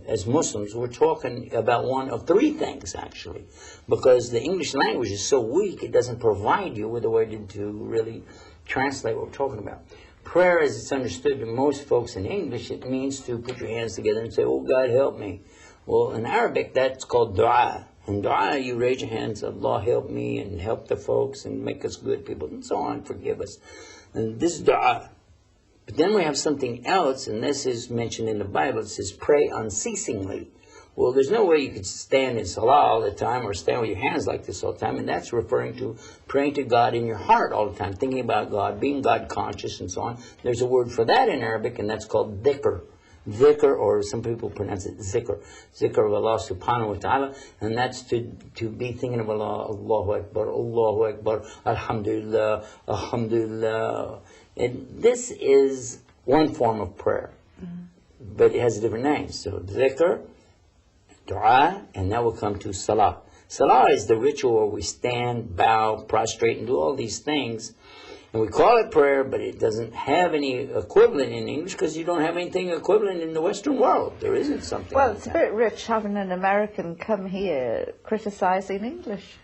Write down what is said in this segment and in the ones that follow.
As Muslims, we're talking about one of three things, actually, because the English language is so weak, it doesn't provide you with a way to really translate what we're talking about. Prayer, as it's understood to most folks in English, it means to put your hands together and say, oh, God, help me. Well, in Arabic, that's called dua. In dua, you raise your hands, Allah, help me, and help the folks, and make us good people, and so on, forgive us. And this is dua. But then we have something else, and this is mentioned in the Bible. It says, pray unceasingly. Well, there's no way you could stand in salah all the time or stand with your hands like this all the time, and that's referring to praying to God in your heart all the time, thinking about God, being God conscious and so on. There's a word for that in Arabic, and that's called dhikr. Dhikr, or some people pronounce it zikr. Zikr of Allah subhanahu wa ta'ala, and that's to be thinking of Allah, Allahu Akbar, Alhamdulillah, Alhamdulillah. And this is one form of prayer, but it has a different name. So dhikr, dua, and now we'll come to salah. Salah is the ritual where we stand, bow, prostrate, and do all these things. And we call it prayer, but it doesn't have any equivalent in English because you don't have anything equivalent in the Western world. There isn't something Well, like it's a that. bit rich having an American come here criticizing English.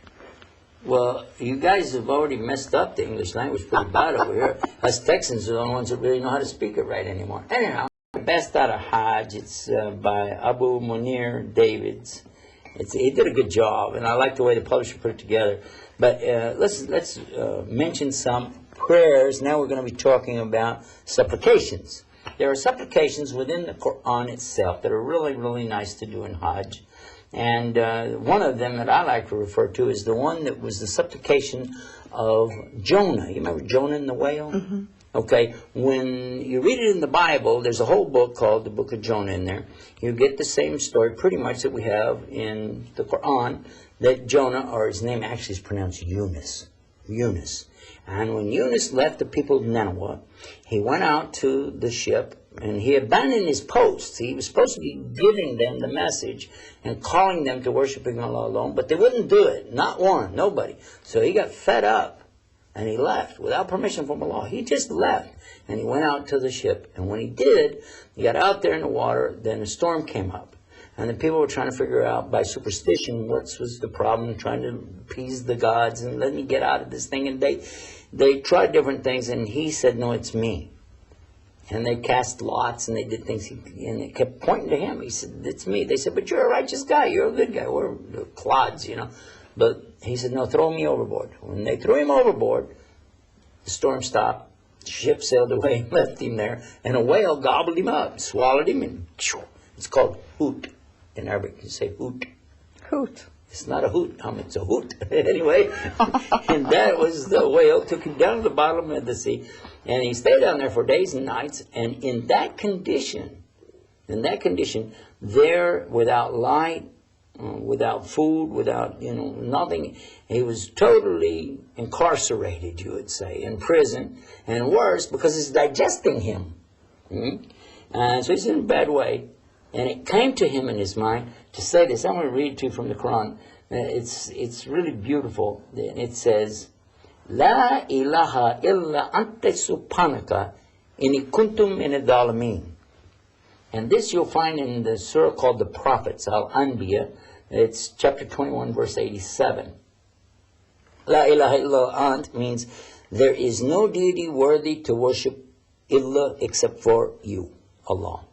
Well, you guys have already messed up the English language pretty bad over here. Us Texans are the only ones that really know how to speak it right anymore. Anyhow, best out of Hajj, it's by Abu Munir Davids. He did a good job, and I like the way the publisher put it together. But let's mention some prayers. Now we're going to be talking about supplications. There are supplications within the Quran itself that are really, really nice to do in Hajj. And one of them that I like to refer to is the one that was the supplication of Jonah. You remember Jonah and the whale? Mm-hmm. Okay, when you read it in the Bible, there's a whole book called the Book of Jonah in there. You get the same story pretty much that we have in the Quran, that Jonah, or his name actually is pronounced Yunus. And when Yunus left the people of Nineveh, he went out to the ship and he abandoned his posts. He was supposed to be giving them the message and calling them to worshiping Allah alone, but they wouldn't do it. Not one, nobody. So he got fed up and he left without permission from Allah. He just left and he went out to the ship. And when he did, he got out there in the water, then a storm came up. And the people were trying to figure out by superstition what was the problem, trying to appease the gods and let me get out of this thing. And they tried different things, and he said, no, it's me. And they cast lots, and they did things, and they kept pointing to him. He said, it's me. They said, but you're a righteous guy. You're a good guy. We're clods, you know. But he said, no, throw me overboard. When they threw him overboard, the storm stopped. The ship sailed away and left him there. And a whale gobbled him up, swallowed him, and it's called hoot. In Arabic, you say hoot. Hoot. It's not a hoot, it's a hoot. Anyway, and that was the whale, took him down to the bottom of the sea, and he stayed down there for days and nights, and in that condition, there, without light, without food, without, nothing, he was totally incarcerated, you would say, in prison, and worse, because it's digesting him. So he's in a bad way. And it came to him in his mind to say this. I'm going to read to you from the Quran. It's really beautiful. It says, La ilaha illa anta subhanaka inni kuntum min adh-dhalimin. And this you'll find in the surah called the Prophets, Al-Anbiya. It's chapter 21, verse 87. La ilaha illa ant means there is no deity worthy to worship illa except for you, Allah.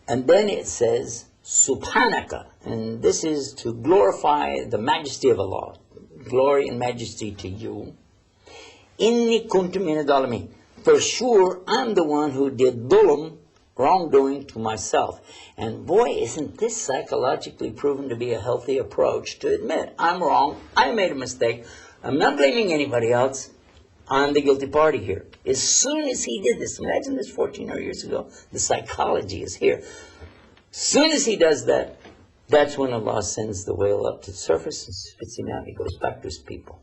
And then it says, Subhanaka, and this is to glorify the majesty of Allah. Glory and majesty to you. Inni kuntum min adh-dhalimin. For sure, I'm the one who did dhulm, wrongdoing to myself. And boy, isn't this psychologically proven to be a healthy approach to admit, I'm wrong, I made a mistake, I'm not blaming anybody else, I'm the guilty party here. As soon as he did this, imagine this 14 years ago, the psychology is here. As soon as he does that, that's when Allah sends the whale up to the surface and spits him out. He goes back to his people.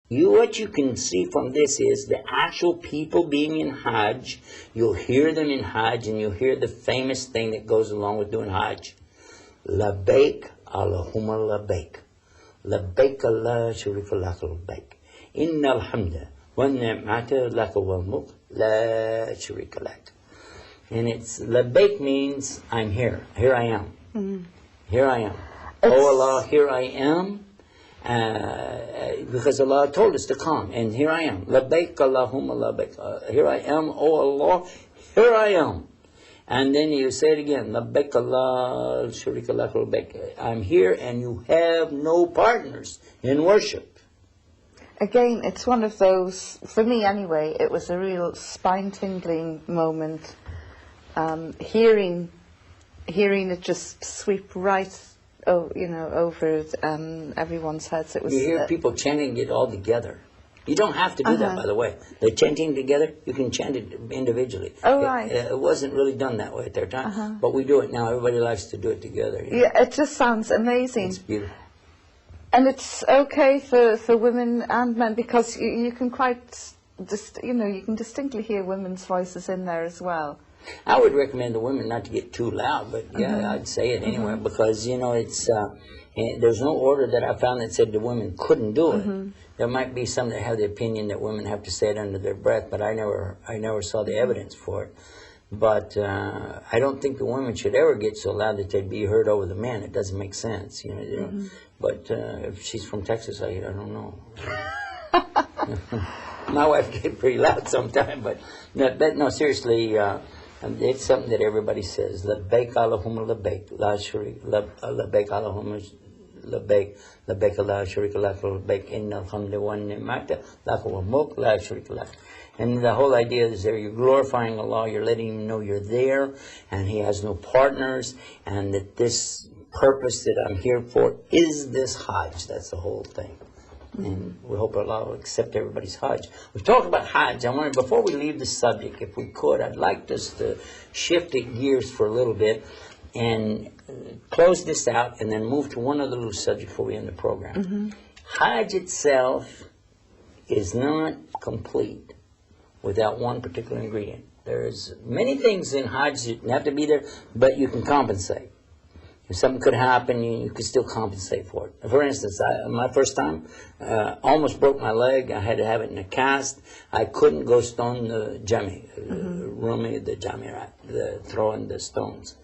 What you can see from this is the actual people being in Hajj. You'll hear them in Hajj, and you'll hear the famous thing that goes along with doing Hajj. Labbaik Allahumma labbaik. Labbaik la sharika laka labbaik. Inna alhamda wa ni'mata laka wal mulk la sharika lak. And it's labbaik means I'm here. Here I am. Here I am. Oh Allah, here I am. Because Allah told us to come, and here I am. Labbaik Allahumma labbaik. Here I am, oh Allah, here I am. And then you say it again. Labbaik Allah sharika lak labbaik. I'm here, and you have no partners in worship. Again, it's one of those, for me anyway, it was a real spine-tingling moment. Hearing it just sweep right over everyone's heads. It was. You hear people chanting it all together. You don't have to do that, by the way. They're chanting together. You can chant it individually. Oh, right. It wasn't really done that way at their time, but we do it now. Everybody likes to do it together. Yeah, it just sounds amazing. It's beautiful. And it's okay for women and men, because you can you can distinctly hear women's voices in there as well. I would recommend the women not to get too loud, but yeah, I'd say it anyway, because it's there's no order that I found that said the women couldn't do it. There might be some that have the opinion that women have to say it under their breath, but I never saw the evidence for it. But I don't think the women should ever get so loud that they'd be heard over the men. It doesn't make sense, But if she's from Texas, I don't know. My wife gets pretty loud sometimes, but no, seriously. It's something that everybody says. Labbaik Allahumma labbaik. La sharik. Labbaik Allahumma labbaik. Labbaik la sharika lak labbaik. Inna alhamda wa ni'mata laka wal mulk la sharika lak. And the whole idea is there you're glorifying Allah, you're letting Him know you're there, and He has no partners, and that this purpose that I'm here for is this Hajj. That's the whole thing. And we hope Allah will accept everybody's Hajj. We've talked about Hajj. I wanted, before we leave the subject, if we could, I'd like us to shift gears for a little bit and close this out and then move to one other little subject before we end the program. Hajj itself is not complete without one particular ingredient. There's many things in Hajj that have to be there, but you can compensate. If something could happen, you could still compensate for it. For instance, my first time, almost broke my leg. I had to have it in a cast. I couldn't go stone the jami, the jamirat, throwing the stones.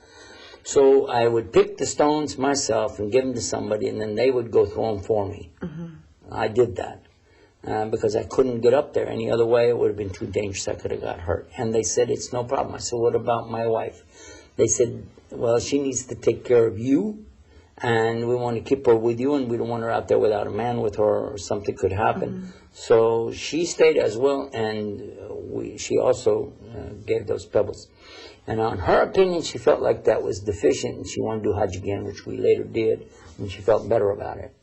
So I would pick the stones myself and give them to somebody, and then they would go throw them for me. I did that because I couldn't get up there any other way. It would have been too dangerous. I could have got hurt. And they said, it's no problem. I said, what about my wife? They said, well, she needs to take care of you, and we want to keep her with you, and we don't want her out there without a man with her, or something could happen. So she stayed as well, and she also gave those pebbles. And on her opinion, she felt like that was deficient, and she wanted to do Hajj again, which we later did, and she felt better about it.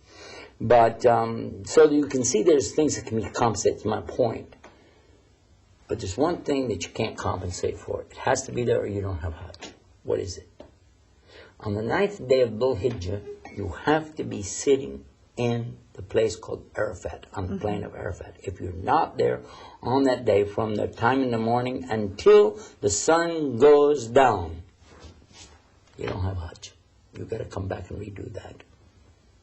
But, so you can see there's things that can be compensated, to my point. But there's one thing that you can't compensate for. It has to be there, or you don't have Hajj. What is it? On the 9th day of Dhul Hijjah, you have to be sitting in the place called Arafat, on the plain of Arafat. If you're not there on that day, from the time in the morning until the sun goes down, you don't have Hajj. You've got to come back and redo that.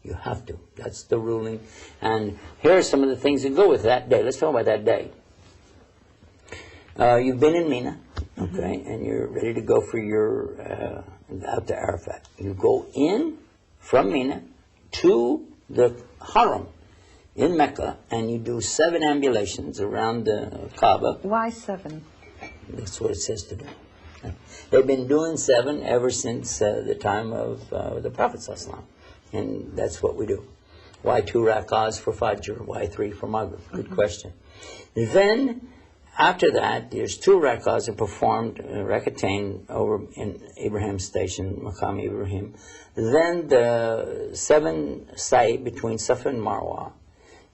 You have to. That's the ruling. And here are some of the things that go with that day. Let's talk about that day. You've been in Medina, okay, and you're ready to go for your out to Arafat. You go in from Medina to the Haram in Mecca, and you do 7 ambulations around the Kaaba. Why 7? That's what it says to do. They've been doing 7 ever since the time of the Prophet ﷺ, and that's what we do. Why 2 rak'ahs for Fajr? Why 3 for Maghrib? Good question. Then, after that, there's 2 rak'ahs are performed, rak'atain, over in Ibrahim's station, Maqam Ibrahim. Then the 7 sa'i between Safa and Marwa.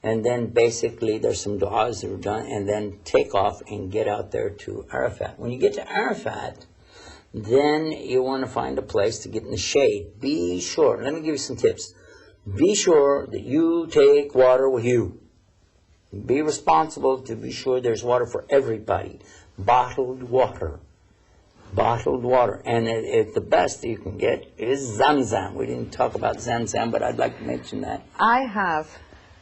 And then basically there's some du'as that are done, and then take off and get out there to Arafat. When you get to Arafat, then you want to find a place to get in the shade. Be sure, let me give you some tips. Be sure that you take water with you. Be responsible to be sure there's water for everybody. Bottled water. Bottled water. And the best you can get is Zamzam. We didn't talk about Zamzam, but I'd like to mention that. I have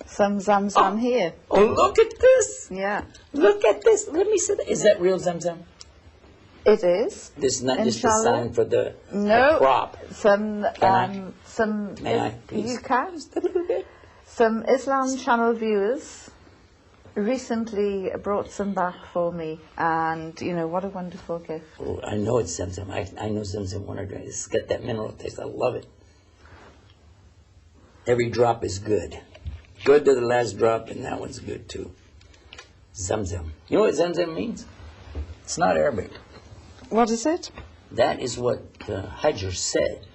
some Zamzam here. Oh, look at this. Yeah. Look at this. Let me see that. Is that real Zamzam? It is. This is not just a Inshallah. sign for the crop. Some, Can some. May I, please? You can. Just a little bit. Some Islam Channel viewers recently brought some back for me, and you know what a wonderful gift. Oh, I know it's Zamzam. I know Zamzam when I drink. It's got that mineral taste. I love it. Every drop is good. Good to the last drop, and that one's good too. Zamzam. You know what Zamzam means? It's not Arabic. What is it? That is what Hajj said.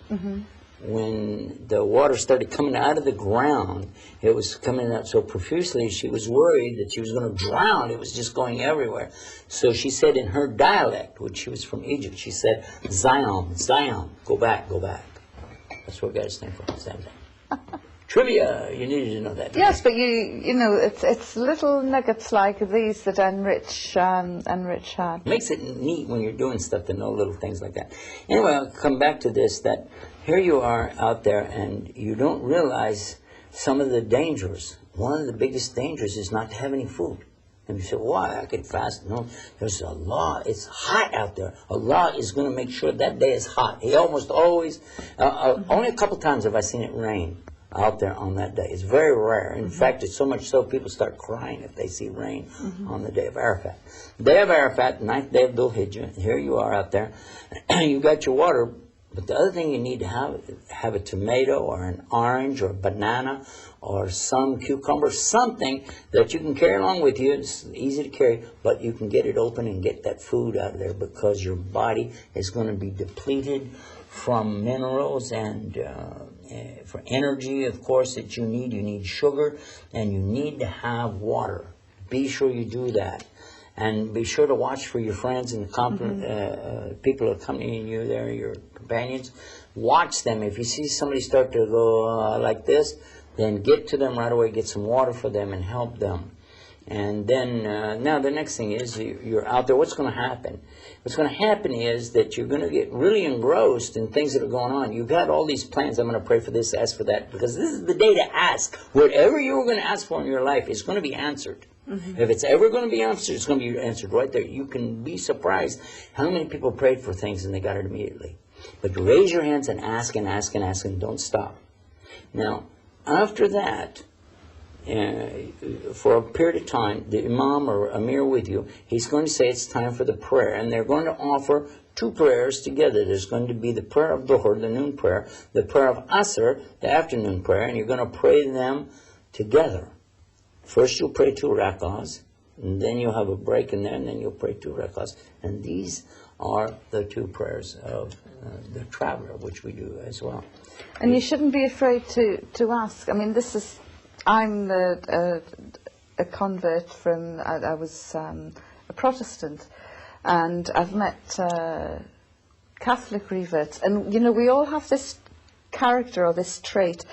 When the water started coming out of the ground, it was coming out so profusely, she was worried that she was going to drown. It was just going everywhere. So she said in her dialect, which she was from Egypt, she said, Zion, Zion, go back, go back. That's where we got his name from, Zamzam. Trivia, you needed to know that. Yes, but you know, it's little nuggets like these that enrich Hajj. Makes it neat when you're doing stuff to know little things like that. Anyway, I'll come back to this, that here you are out there and you don't realize some of the dangers. One of the biggest dangers is not to have any food. And you say, why? I can fast. No, there's a law. It's hot out there. Allah is going to make sure that day is hot. He almost always, only a couple times have I seen it rain out there on that day. It's very rare. In fact, it's so much so people start crying if they see rain on the day of Arafat. Day of Arafat, 9th day of Dhul Hijjah, here you are out there. You got your water, but the other thing you need to have a tomato or an orange or a banana or some cucumber, something that you can carry along with you. It's easy to carry, but you can get it open and get that food out of there because your body is going to be depleted from minerals and for energy, of course, that you need sugar, and you need to have water. Be sure you do that. And be sure to watch for your friends and people accompanying you there, your companions. Watch them. If you see somebody start to go like this, then get to them right away, get some water for them and help them. And then, now the next thing is you're out there. What's going to happen? What's going to happen is that you're going to get really engrossed in things that are going on. You've got all these plans. I'm going to pray for this, ask for that, because this is the day to ask. Whatever you were going to ask for in your life is going to be answered. If it's ever going to be answered, it's going to be answered right there. You can be surprised how many people prayed for things and they got it immediately. But raise your hands and ask and ask and ask and don't stop. Now, after that, for a period of time, the Imam or Amir with you, he's going to say it's time for the prayer. And they're going to offer two prayers together. There's going to be the prayer of Dhuhr, the noon prayer, the prayer of Asr, the afternoon prayer, and you're going to pray them together. First you'll pray 2 rak'ahs, and then you'll have a break in there, and then you'll pray 2 rak'ahs. And these are the 2 prayers of the traveler, which we do as well. And you shouldn't be afraid to ask. I mean, I'm a convert from, I was a Protestant, and I've met Catholic reverts, and you know, we all have this character or this trait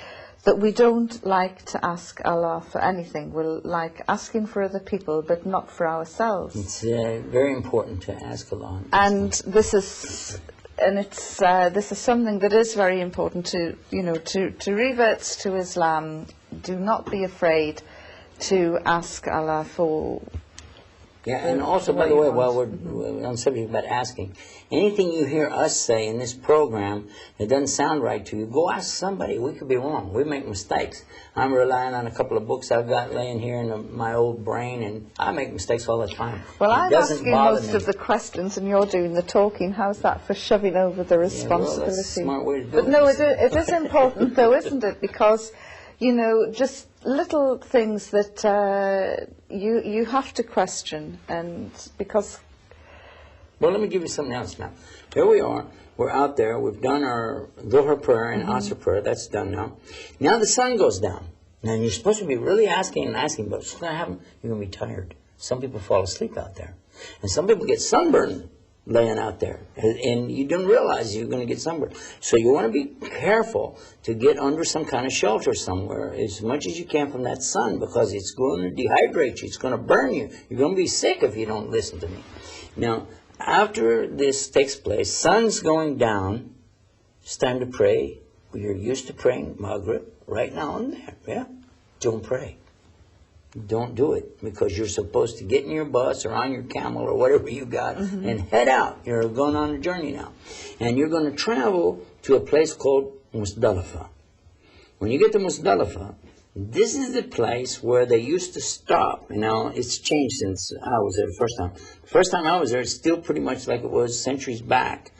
that we don't like to ask Allah for anything. We're like asking for other people, but not for ourselves. It's very important to ask Allah. And this is something that is very important to reverts to Islam. Do not be afraid to ask Allah for. Yeah, and also, by the way, while we're on the subject about asking, anything you hear us say in this program that doesn't sound right to you, go ask somebody. We could be wrong. We make mistakes. I'm relying on a couple of books I've got laying here in my old brain, and I make mistakes all the time. Well, I'm asking most of the questions, and you're doing the talking. How's that for shoving over the responsibility? Yeah, well, that's a smart way to do it. But no, it is important, though, isn't it? Because, you know, just little things that you have to question, and because. Well, let me give you something else now. Here we are. We're out there. We've done our Dhuhr prayer and Asr prayer. That's done now. Now the sun goes down. Now you're supposed to be really asking and asking, but what's going to happen? You're going to be tired. Some people fall asleep out there. And some people get sunburned laying out there, and you didn't realize you were going to get sunburned. So you want to be careful to get under some kind of shelter somewhere as much as you can from that sun, because it's going to dehydrate you. It's going to burn you. You're going to be sick if you don't listen to me. Now, after this takes place, sun's going down. It's time to pray. You're used to praying Maghrib right now and there. Yeah, don't pray. Don't do it, because you're supposed to get in your bus or on your camel or whatever you got and head out. You're going on a journey now. And you're going to travel to a place called Musdalifah. When you get to Musdalifah, this is the place where they used to stop. Now, it's changed since I was there the first time. The first time I was there, it's still pretty much like it was centuries back.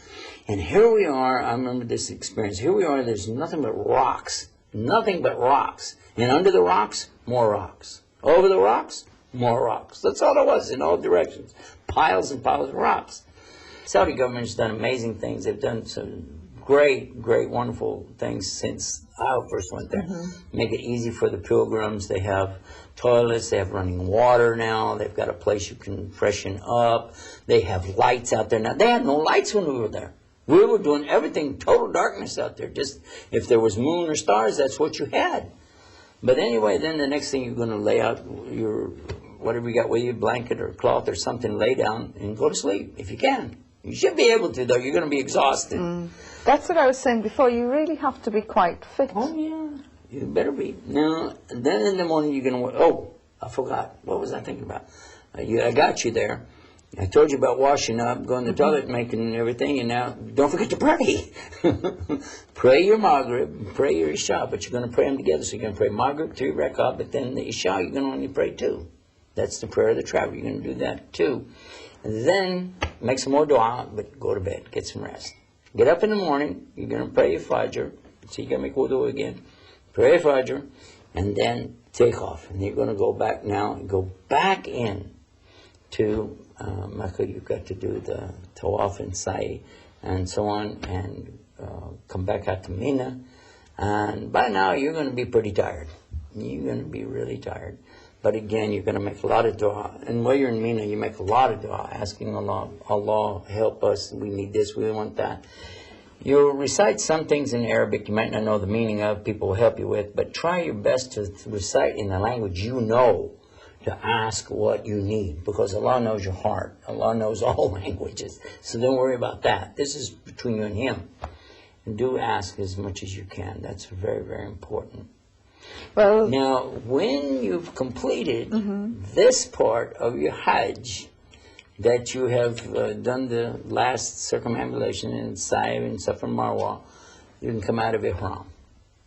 And here we are, I remember this experience. Here we are, there's nothing but rocks. Nothing but rocks. And under the rocks, more rocks. Over the rocks, more rocks. That's all there was in all directions. Piles and piles of rocks. Saudi government's done amazing things. They've done some great, wonderful things since I first went there. Make it easy for the pilgrims. They have toilets. They have running water now. They've got a place you can freshen up. They have lights out there now. They had no lights when we were there. We were doing everything, total darkness out there. Just if there was moon or stars, that's what you had. But anyway, then the next thing you're going to lay out your, whatever you got with you, blanket or cloth or something, lay down and go to sleep, if you can. You should be able to, though. You're going to be exhausted. That's what I was saying before. You really have to be quite fit. Oh, yeah. You better be. Now, then in the morning you're going to, oh, I forgot. What was I thinking about? I got you there. I told you about washing up, going to the toilet, making everything, and now don't forget to pray. Pray your Maghrib, pray your Isha, but you're going to pray them together. So you're going to pray Maghrib, 3 rak'ah, but then the Isha you're going to only pray 2. That's the prayer of the traveler. You're going to do that too. And then make some more dua, but go to bed, get some rest. Get up in the morning, you're going to pray your Fajr. So you're going to make wudu again. Pray your Fajr, and then take off. And you're going to go back now, and go back in to Mecca. You've got to do the tawaf and sa'i and so on, and come back out to Medina. And by now you're going to be pretty tired. You're going to be really tired. But again, you're going to make a lot of dua. And while you're in Medina, you make a lot of dua, asking Allah, Allah, help us, we need this, we want that. You'll recite some things in Arabic you might not know the meaning of, people will help you with, but try your best to recite in the language you know, to ask what you need, because Allah knows your heart. Allah knows all languages. So don't worry about that. This is between you and Him. And do ask as much as you can. That's very, very important. Well, now, when you've completed this part of your Hajj, that you have done the last circumambulation in Sa'i and Safa and Marwa, you can come out of Ihram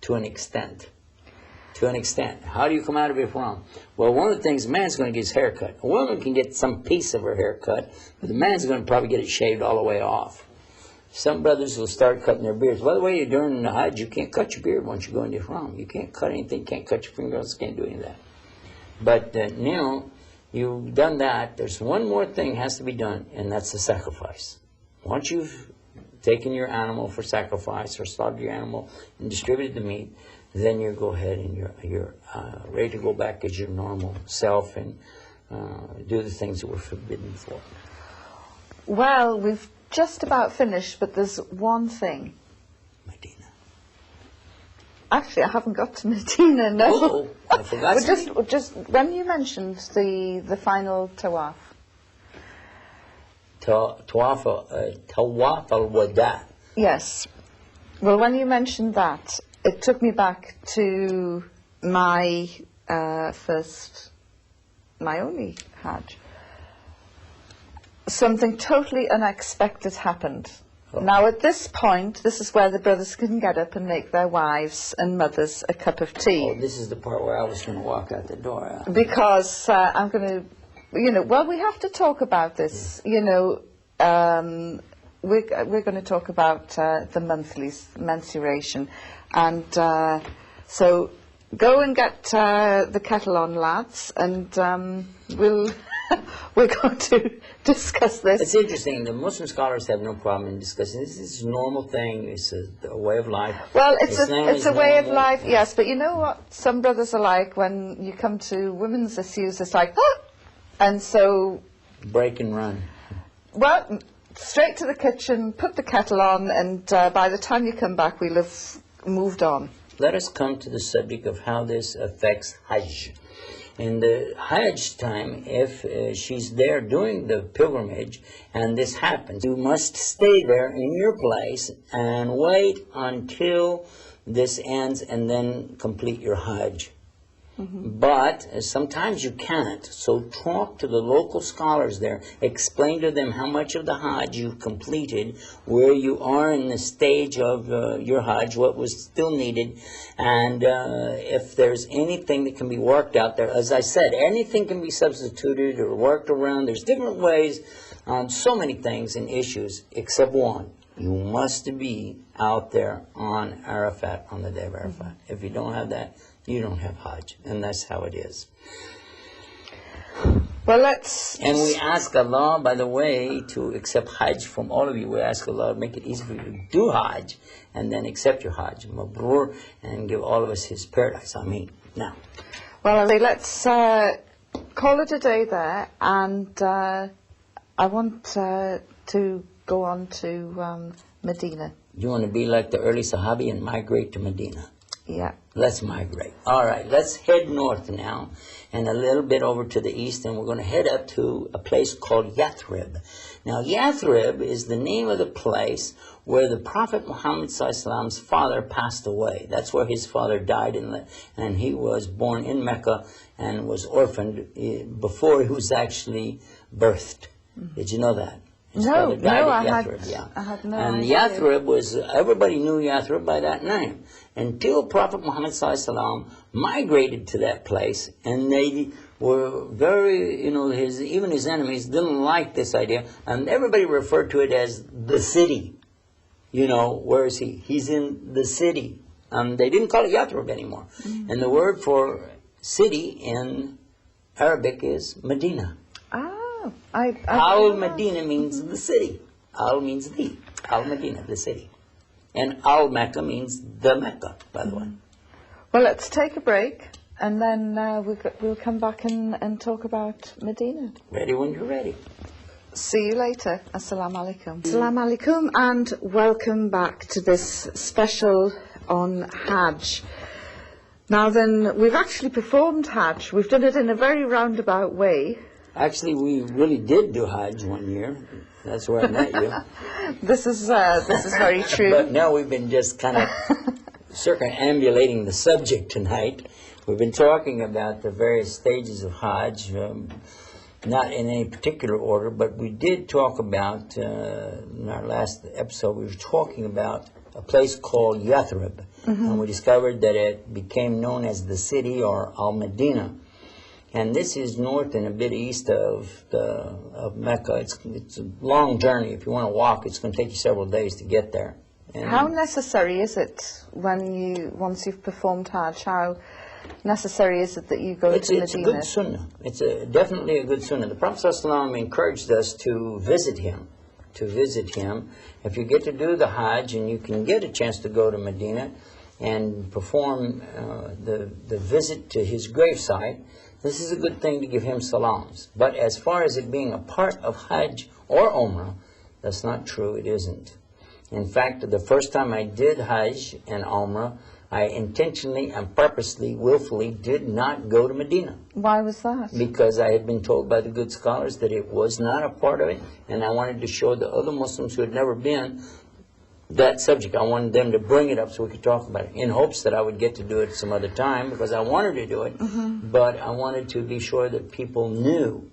to an extent. To an extent. How do you come out of Ihram? Well, one of the things, a man's going to get his hair cut. A woman can get some piece of her hair cut, but the man's going to probably get it shaved all the way off. Some brothers will start cutting their beards. By the way, during the Hajj, you can't cut your beard once you go into Ihram. You can't cut anything, can't cut your fingernails, can't do any of that. But now, you've done that. There's one more thing has to be done, and that's the sacrifice. Once you've taken your animal for sacrifice or slaughtered your animal and distributed the meat, then you go ahead and you're ready to go back as your normal self and do the things that were forbidden before. Well, we've just about finished, but there's one thing. Medina. Actually, I haven't got to Medina, no. Oh, I forgot But just when you mentioned the final tawaf. Tawaf al-wada. Yes. Well, when you mentioned that, it took me back to my only Hajj. Something totally unexpected happened. Oh. Now, at this point, this is where the brothers can get up and make their wives and mothers a cup of tea. Oh, this is the part where I was going to walk out the door. Because I'm going to, well, we have to talk about this. Yeah. We're going to talk about the monthly mensuration. And so go and get the kettle on, lads, and we're going to discuss this. It's interesting. The Muslim scholars have no problem in discussing this. This is a normal thing. It's a way of life. Well, it's a way of life, yes. But you know what some brothers are like when you come to women's issues? It's like, ah! And so... break and run. Well, straight to the kitchen, put the kettle on, and by the time you come back, we'll have moved on. Let us come to the subject of how this affects Hajj. In the Hajj time, if she's there doing the pilgrimage and this happens, you must stay there in your place and wait until this ends and then complete your Hajj. But sometimes you can't, so talk to the local scholars there, explain to them how much of the Hajj you've completed, where you are in the stage of your Hajj, what was still needed, and if there's anything that can be worked out there. As I said, anything can be substituted or worked around. There's different ways on so many things and issues, except one. You must be out there on Arafat, on the day of Arafat. If you don't have that, you don't have Hajj, and that's how it is. Well, let's... And we ask Allah, by the way, to accept Hajj from all of you. We ask Allah to make it easy for you to do Hajj, and then accept your Hajj, Mabrur, and give all of us His paradise. Ameen. Now. Well, let's call it a day there, and I want to go on to Medina. You want to be like the early Sahabi and migrate to Medina? Yeah. Let's migrate. All right, let's head north now and a little bit over to the east, and we're going to head up to a place called Yathrib. Now, Yathrib is the name of the place where the Prophet Muhammad Sallallahu father passed away. That's where his father died, and he was born in Mecca and was orphaned before he was actually birthed. Did you know that? His father died at Yathrib, I had no and idea. Yathrib was, everybody knew Yathrib by that name, until Prophet Muhammad Sallallahu migrated to that place, and they were very, even his enemies didn't like this idea, and everybody referred to it as the city. Where is he? He's in the city. They didn't call it Yathrib anymore. And the word for city in Arabic is Medina. Al-Medina means the city. Al means the. Al-Medina, the city. And Al-Mecca means the Mecca, by the way. Well, let's take a break, and then we'll come back and talk about Medina. Ready when you're ready. See you later. Assalamu alaikum. Assalamu alaikum, and welcome back to this special on Hajj. Now then, we've actually performed Hajj. We've done it in a very roundabout way. Actually, we really did do Hajj one year. That's where I met you. This is very true. But now we've been just kind of circumambulating the subject tonight. We've been talking about the various stages of Hajj, not in any particular order, but we did talk about, in our last episode, we were talking about a place called Yathrib. And we discovered that it became known as the city, or Al-Medina. And this is north and a bit east of Mecca. It's a long journey. If you want to walk, it's going to take you several days to get there. And how necessary is it once you've performed Hajj? How necessary is it that you go to Medina? It's a good sunnah. It's definitely a good sunnah. The Prophet ﷺ encouraged us to visit him. If you get to do the Hajj and you can get a chance to go to Medina and perform the visit to his gravesite, this is a good thing to give him salams. But as far as it being a part of Hajj or Umrah, that's not true. It isn't. In fact, the first time I did Hajj and Umrah, I intentionally and purposely, willfully did not go to Medina. Why was that? Because I had been told by the good scholars that it was not a part of it, and I wanted to show the other Muslims who had never been that subject. I wanted them to bring it up so we could talk about it, in hopes that I would get to do it some other time, because I wanted to do it, but I wanted to be sure that people knew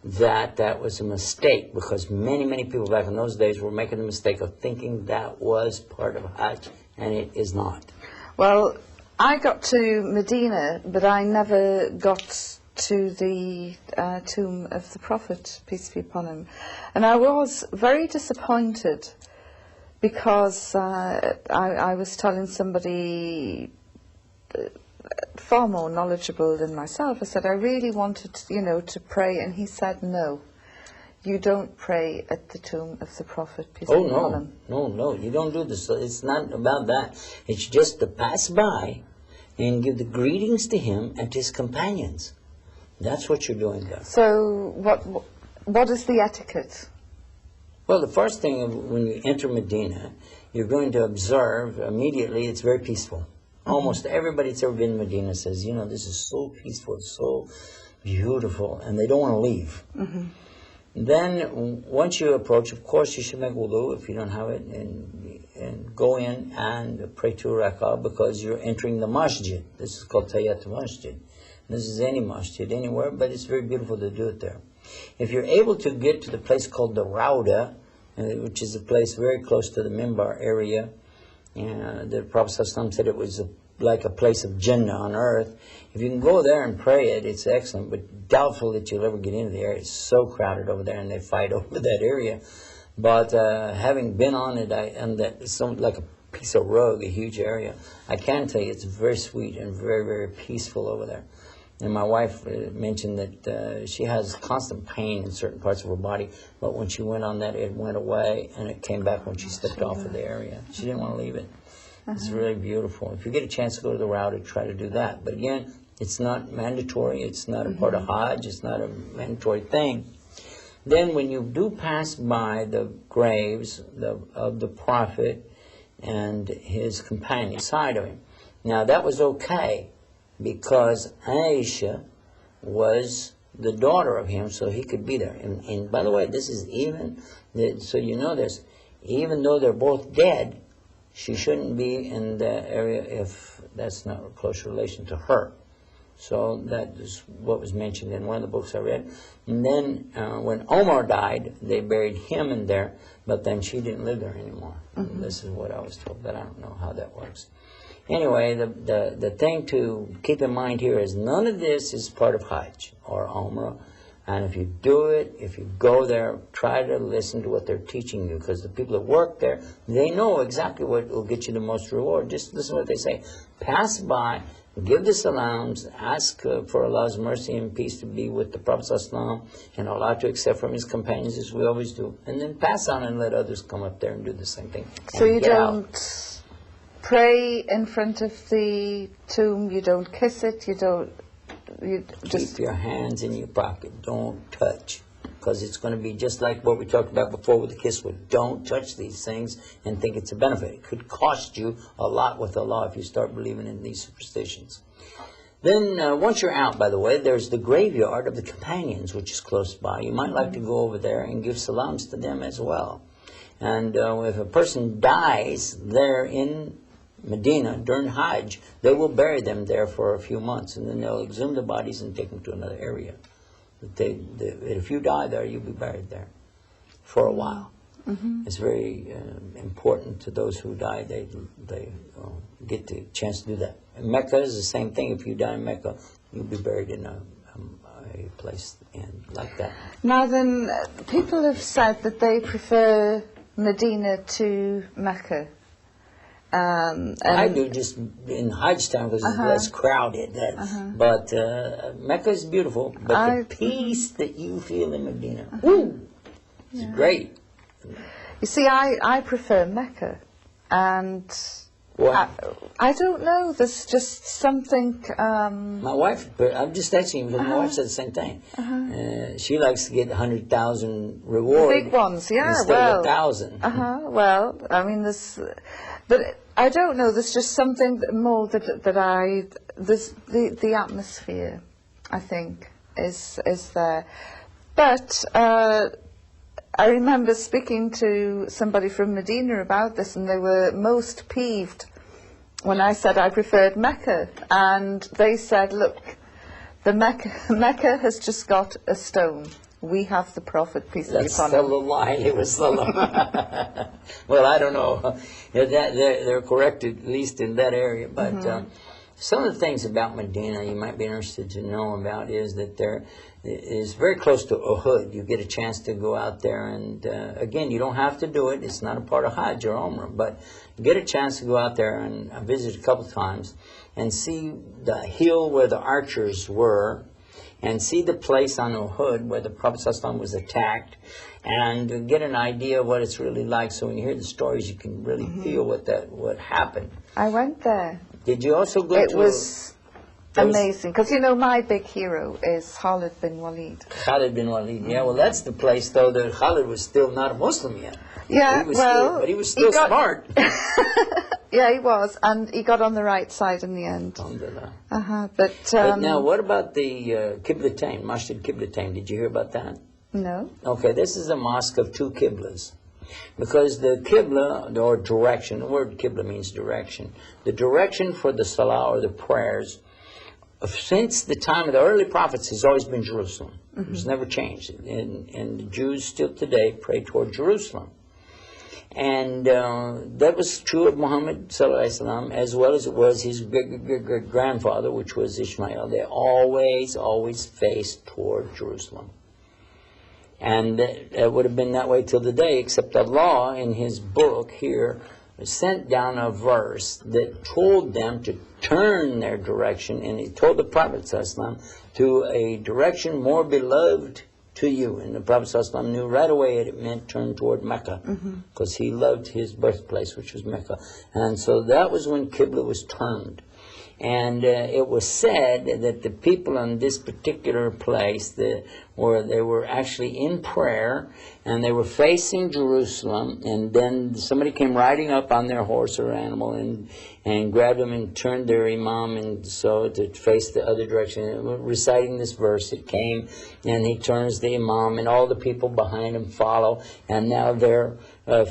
that that was a mistake, because many, many people back in those days were making the mistake of thinking that was part of Hajj, and it is not. Well, I got to Medina, but I never got to the tomb of the Prophet, peace be upon him. And I was very disappointed, because I was telling somebody far more knowledgeable than myself. I said I really wanted, to pray, and he said, no, you don't pray at the tomb of the Prophet, peace be upon him. No, you don't do this. It's not about that. It's just to pass by and give the greetings to him and to his companions. That's what you're doing there. So what is the etiquette? Well, the first thing when you enter Medina, you're going to observe immediately it's very peaceful. Almost everybody that's ever been to Medina says, you know, this is so peaceful, so beautiful, and they don't want to leave. Then, once you approach, of course, you should make wudu if you don't have it, and go in and pray 2 rak'ah because you're entering the masjid. This is called Tayyat Masjid. This is any masjid anywhere, but it's very beautiful to do it there. If you're able to get to the place called the Rauda, which is a place very close to the Mimbar area, the Prophet ﷺ said it was like a place of Jannah on earth. If you can go there and pray it, it's excellent, but doubtful that you'll ever get into the area. It's so crowded over there, and they fight over that area. But having been on it, and that it's like a piece of rug, a huge area, I can tell you it's very sweet and very, very peaceful over there. And my wife mentioned that she has constant pain in certain parts of her body, but when she went on that, it went away, and it came back when she stepped off of the area. She didn't want to leave it. It's really beautiful. If you get a chance to go to the Rauda, try to do that. But again, it's not mandatory. It's not a part of Hajj. It's not a mandatory thing. Then when you do pass by the graves of the Prophet and his companion side of him, now that was okay, because Aisha was the daughter of him, so he could be there. And by the way, this is even, so you know this, even though they're both dead, she shouldn't be in the area if that's not a close relation to her. So that is what was mentioned in one of the books I read. And then when Omar died, they buried him in there, but then she didn't live there anymore. This is what I was told, but I don't know how that works. Anyway, the thing to keep in mind here is none of this is part of Hajj or Umrah. And if you do it, if you go there, try to listen to what they're teaching you, because the people that work there, they know exactly what will get you the most reward. Just listen to what they say. Pass by, give the salams, ask for Allah's mercy and peace to be with the Prophet ﷺ, and Allah to accept from his companions, as we always do. And then pass on and let others come up there and do the same thing. So you don't pray in front of the tomb, you don't kiss it, you just... Keep your hands in your pocket. Don't touch. Because it's going to be just like what we talked about before with the kiss word. Don't touch these things and think it's a benefit. It could cost you a lot with Allah if you start believing in these superstitions. Then once you're out, by the way, there's the graveyard of the companions, which is close by. You might like to go over there and give salams to them as well. And if a person dies there in Medina during Hajj, they will bury them there for a few months, and then they'll exhume the bodies and take them to another area. If you die there, you'll be buried there for a while. It's very important to those who die. They get the chance to do that. In Mecca is the same thing. If you die in Mecca, you'll be buried in a place like that. Now then, people have said that they prefer Medina to Mecca. I do, just in Hajj time, because it's less crowded. But Mecca is beautiful, but the peace that you feel in Medina, is great. You see, I prefer Mecca, and I don't know, there's just something... My wife, I'm just asking you, because my wife said the same thing. She likes to get 100,000 reward. Big ones, yeah, instead of 1,000. Well, I mean, but I don't know, there's just something more the atmosphere, I think, is there. But I remember speaking to somebody from Medina about this, and they were most peeved when I said I preferred Mecca. And they said, look, the Mecca has just got a stone. We have the Prophet, peace be upon him. Well, I don't know. They're correct, at least in that area. But some of the things about Medina you might be interested to know about is that there is very close to Uhud. You get a chance to go out there, and again, you don't have to do it. It's not a part of Hajj or Umrah, but you get a chance to go out there, and I visited a couple of times, and see the hill where the archers were, and see the place on Uhud where the Prophet ﷺ was attacked, and get an idea of what it's really like. So when you hear the stories, you can really feel what happened. I went there. Did you also go to... Amazing, because you know my big hero is Khalid bin Walid. Khalid bin Walid, yeah. Well, that's the place, though, that Khalid was still not a Muslim yet. Yeah, but he was still smart. Yeah, he was, and he got on the right side in the end. Alhamdulillah. But now, what about the Qiblatain, Masjid Qiblatain? Did you hear about that? No. Okay, this is a mosque of two Qiblas. Because the Qibla, or direction, the word Qibla means direction. The direction for the Salah or the prayers, since the time of the early prophets, has always been Jerusalem. It's never changed. And the Jews still today pray toward Jerusalem. And that was true of Muhammad ﷺ, as well as it was his great-grandfather, which was Ishmael. They always faced toward Jerusalem. And it would have been that way till the day, except Allah, in his book here, sent down a verse that told them to turn their direction, and he told the Prophet ﷺ to a direction more beloved to you. And the Prophet ﷺ knew right away it meant turn toward Mecca, because he loved his birthplace, which was Mecca. And so that was when Qibla was turned. And it was said that the people in this particular place, where they were actually in prayer, and they were facing Jerusalem, and then somebody came riding up on their horse or animal and grabbed them and turned their imam and so to face the other direction. And reciting this verse, it came, and he turns the imam, and all the people behind him follow, and now they're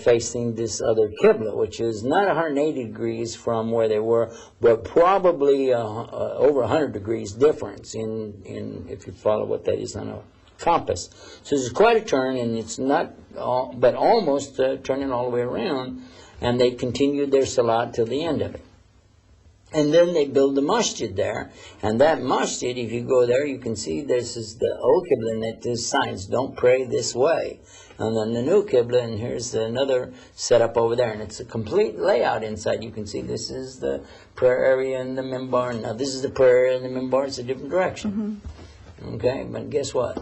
facing this other Qibla, which is not 180 degrees from where they were, but probably over 100 degrees difference in if you follow what that is on a compass. So it's quite a turn, and it's not, but almost turning all the way around, and they continued their salat till the end of it. And then they build the masjid there, and that masjid, if you go there, you can see this is the old Qibla, and that there's signs, don't pray this way. And then the new Qibla, and here's another setup over there, and it's a complete layout inside. You can see this is the prayer area and the minbar, and now this is the prayer area and the minbar. It's a different direction. Okay, but guess what?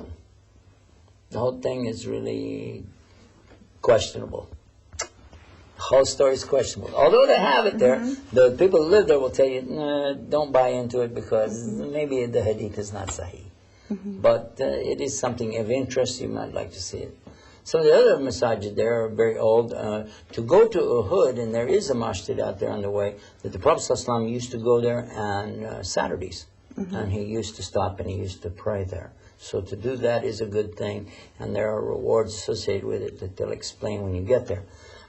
The whole thing is really questionable. The whole story is questionable. Although they have it there, the people who live there will tell you, nah, don't buy into it because maybe the hadith is not sahih. But it is something of interest. You might like to see it. So the other masajid there are very old. To go to Uhud, and there is a masjid out there on the way, that the Prophet ﷺ used to go there on Saturdays. And he used to stop and he used to pray there. So to do that is a good thing, and there are rewards associated with it that they'll explain when you get there.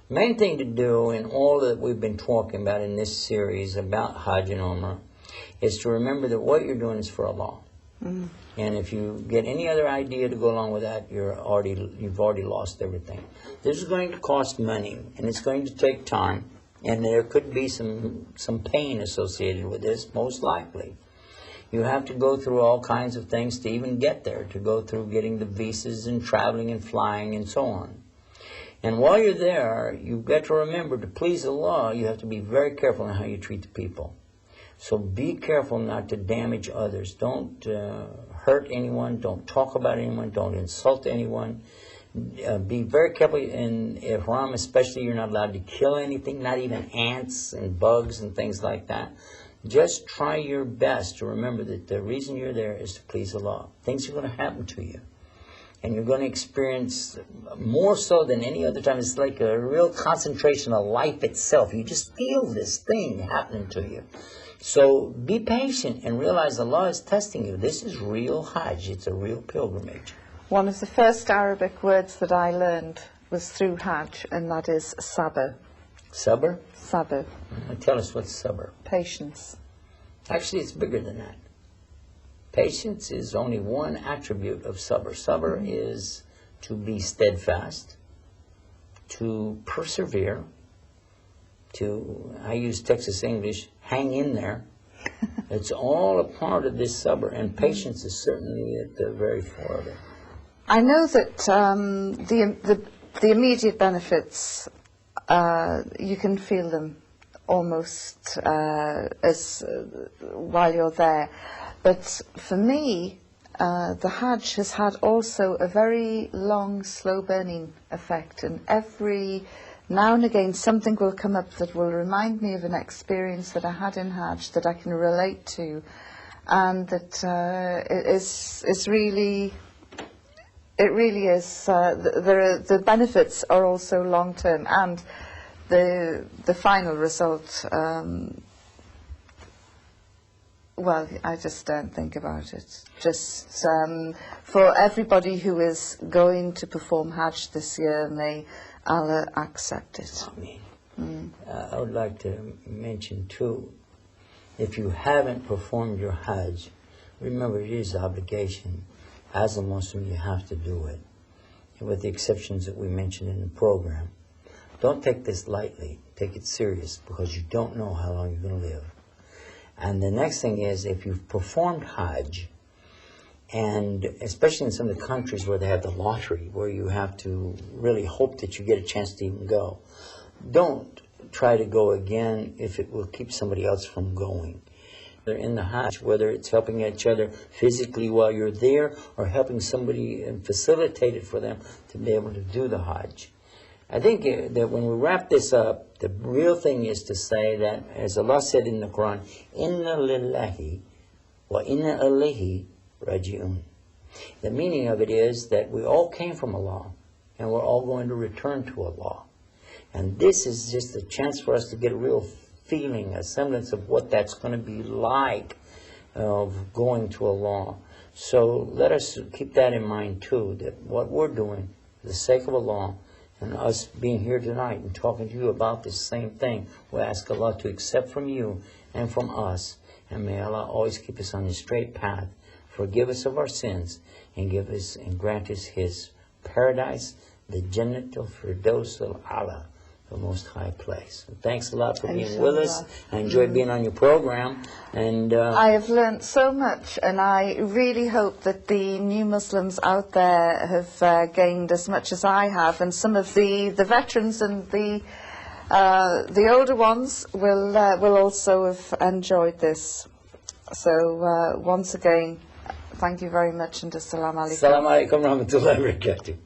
Main thing to do in all that we've been talking about in this series about Hajj and Umrah is to remember that what you're doing is for Allah. And if you get any other idea to go along with that, you've already lost everything. This is going to cost money, and it's going to take time, and there could be some pain associated with this, most likely. You have to go through all kinds of things to even get there, to go through getting the visas and traveling and flying and so on. And while you're there, you've got to remember, to please Allah, you have to be very careful in how you treat the people. So be careful not to damage others. Don't hurt anyone. Don't talk about anyone. Don't insult anyone. Be very careful in Ihram, especially. You're not allowed to kill anything, not even ants and bugs and things like that. Just try your best to remember that the reason you're there is to please Allah. Things are going to happen to you. And you're going to experience more so than any other time. It's like a real concentration of life itself. You just feel this thing happening to you. So be patient and realize Allah is testing you. This is real Hajj. It's a real pilgrimage. One of the first Arabic words that I learned was through Hajj, and that is sabr. Sabr? Sabr. Tell us what's sabr. Patience. Actually, it's bigger than that. Patience is only one attribute of sabr. Sabr is to be steadfast, to persevere, to, I use Texas English, hang in there. It's all a part of this sabr, and patience is certainly at the very fore of it. I know that the immediate benefits, you can feel them almost while you're there. But for me, the Hajj has had also a very long, slow-burning effect, and every now and again something will come up that will remind me of an experience that I had in Hajj that I can relate to, and that it really is. The benefits are also long term, and the final result. Well, I just don't think about it. Just for everybody who is going to perform Hajj this year, may Allah accept it. Amen. I would like to mention too, if you haven't performed your Hajj, remember it is an obligation. As a Muslim, you have to do it, with the exceptions that we mentioned in the program. Don't take this lightly. Take it serious, because you don't know how long you're going to live. And the next thing is, if you've performed Hajj, and especially in some of the countries where they have the lottery, where you have to really hope that you get a chance to even go, don't try to go again if it will keep somebody else from going. They're in the Hajj, whether it's helping each other physically while you're there, or helping somebody and facilitate it for them to be able to do the Hajj. I think that when we wrap this up, the real thing is to say that, as Allah said in the Quran, Inna lillahi wa inna ilayhi raji'un. The meaning of it is that we all came from Allah, and we're all going to return to Allah. And this is just a chance for us to get a real feeling, a semblance of what that's going to be like, of going to Allah. So let us keep that in mind too, that what we're doing for the sake of Allah, and us being here tonight and talking to you about this same thing, we ask Allah to accept from you and from us. And may Allah always keep us on the straight path, forgive us of our sins, and give us and grant us His paradise, the Jannat al-Firdaus al-Ala, the most high place. And thanks a lot for being with us. I enjoyed being on your program. And I have learned so much, and I really hope that the new Muslims out there have gained as much as I have, and some of the veterans and the older ones will also have enjoyed this. So once again, thank you very much, and assalamu alaikum. Assalamu alaikum warahmatullahi wabarakatuh.